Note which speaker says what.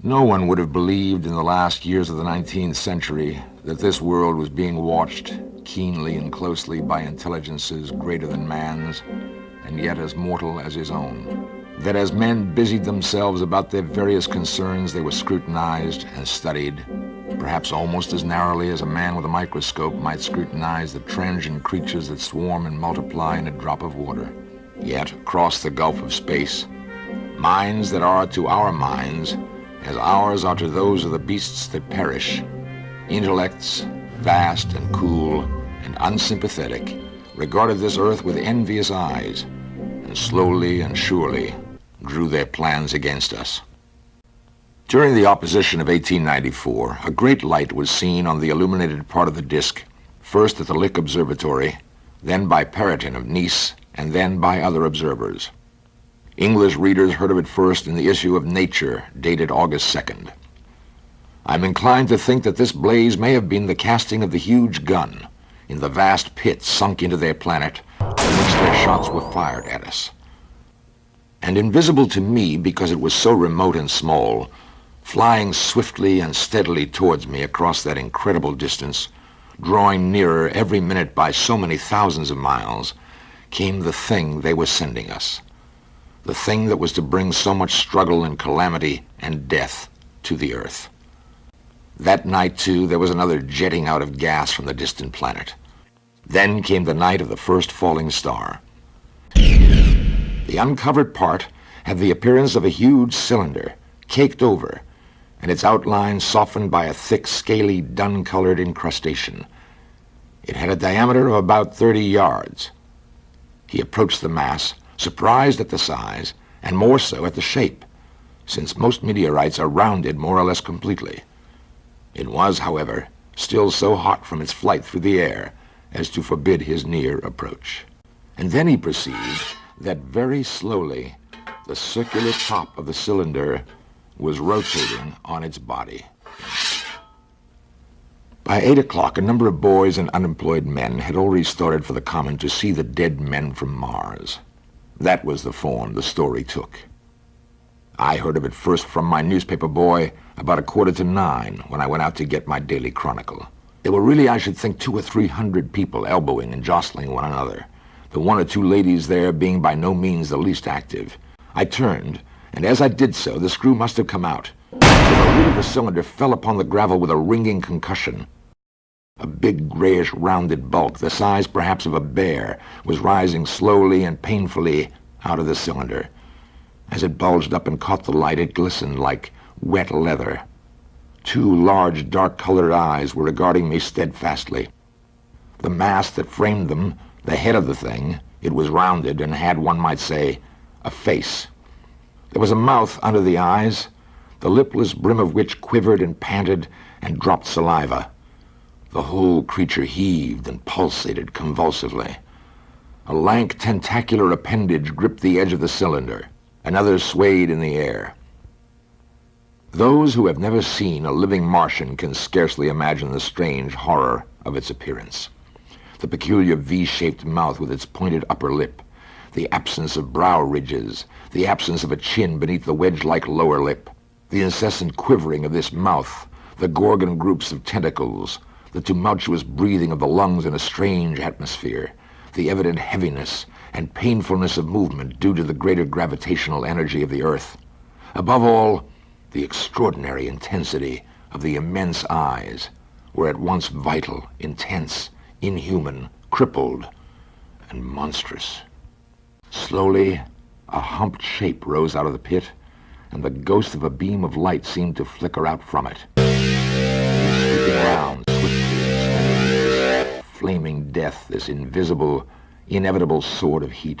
Speaker 1: No one would have believed in the last years of the 19th century that this world was being watched keenly and closely by intelligences greater than man's, and yet as mortal as his own. That as men busied themselves about their various concerns, they were scrutinized and studied, perhaps almost as narrowly as a man with a microscope might scrutinize the transient creatures that swarm and multiply in a drop of water. Yet, across the gulf of space, minds that are to our minds as ours are to those of the beasts that perish, intellects vast and cool and unsympathetic, regarded this earth with envious eyes, and slowly and surely drew their plans against us. During the opposition of 1894, a great light was seen on the illuminated part of the disk, first at the Lick Observatory, then by Perrotin of Nice, and then by other observers. English readers heard of it first in the issue of Nature, dated August 2nd. I'm inclined to think that this blaze may have been the casting of the huge gun in the vast pit sunk into their planet from which their shots were fired at us. And invisible to me because it was so remote and small, flying swiftly and steadily towards me across that incredible distance, drawing nearer every minute by so many thousands of miles, came the thing they were sending us. The thing that was to bring so much struggle and calamity and death to the Earth. That night, too, there was another jetting out of gas from the distant planet. Then came the night of the first falling star. The uncovered part had the appearance of a huge cylinder, caked over, and its outline softened by a thick, scaly, dun-colored incrustation. It had a diameter of about 30 yards. He approached the mass, surprised at the size, and more so at the shape, since most meteorites are rounded more or less completely. It was, however, still so hot from its flight through the air as to forbid his near approach. And then he perceived that very slowly the circular top of the cylinder was rotating on its body. By 8 o'clock, a number of boys and unemployed men had already started for the common to see the dead men from Mars. That was the form the story took. I heard of it first from my newspaper boy about 9:15 when I went out to get my daily chronicle. There were really, I should think, 200 or 300 people elbowing and jostling one another, the one or two ladies there being by no means the least active. I turned, and as I did so, the screw must have come out, so the lid of the cylinder fell upon the gravel with a ringing concussion. A big, grayish, rounded bulk, the size perhaps of a bear, was rising slowly and painfully out of the cylinder. As it bulged up and caught the light, it glistened like wet leather. 2 large, dark-colored eyes were regarding me steadfastly. The mass that framed them, the head of the thing, it was rounded and had, one might say, a face. There was a mouth under the eyes, the lipless brim of which quivered and panted and dropped saliva. The whole creature heaved and pulsated convulsively. A lank, tentacular appendage gripped the edge of the cylinder. Another swayed in the air. Those who have never seen a living Martian can scarcely imagine the strange horror of its appearance. The peculiar V-shaped mouth with its pointed upper lip, the absence of brow ridges, the absence of a chin beneath the wedge-like lower lip, the incessant quivering of this mouth, the gorgon groups of tentacles, the tumultuous breathing of the lungs in a strange atmosphere, the evident heaviness and painfulness of movement due to the greater gravitational energy of the Earth. Above all, the extraordinary intensity of the immense eyes were at once vital, intense, inhuman, crippled, and monstrous. Slowly, a humped shape rose out of the pit, and the ghost of a beam of light seemed to flicker out from it. Sweeping around swiftly and steadily, flaming death, this invisible, inevitable sword of heat.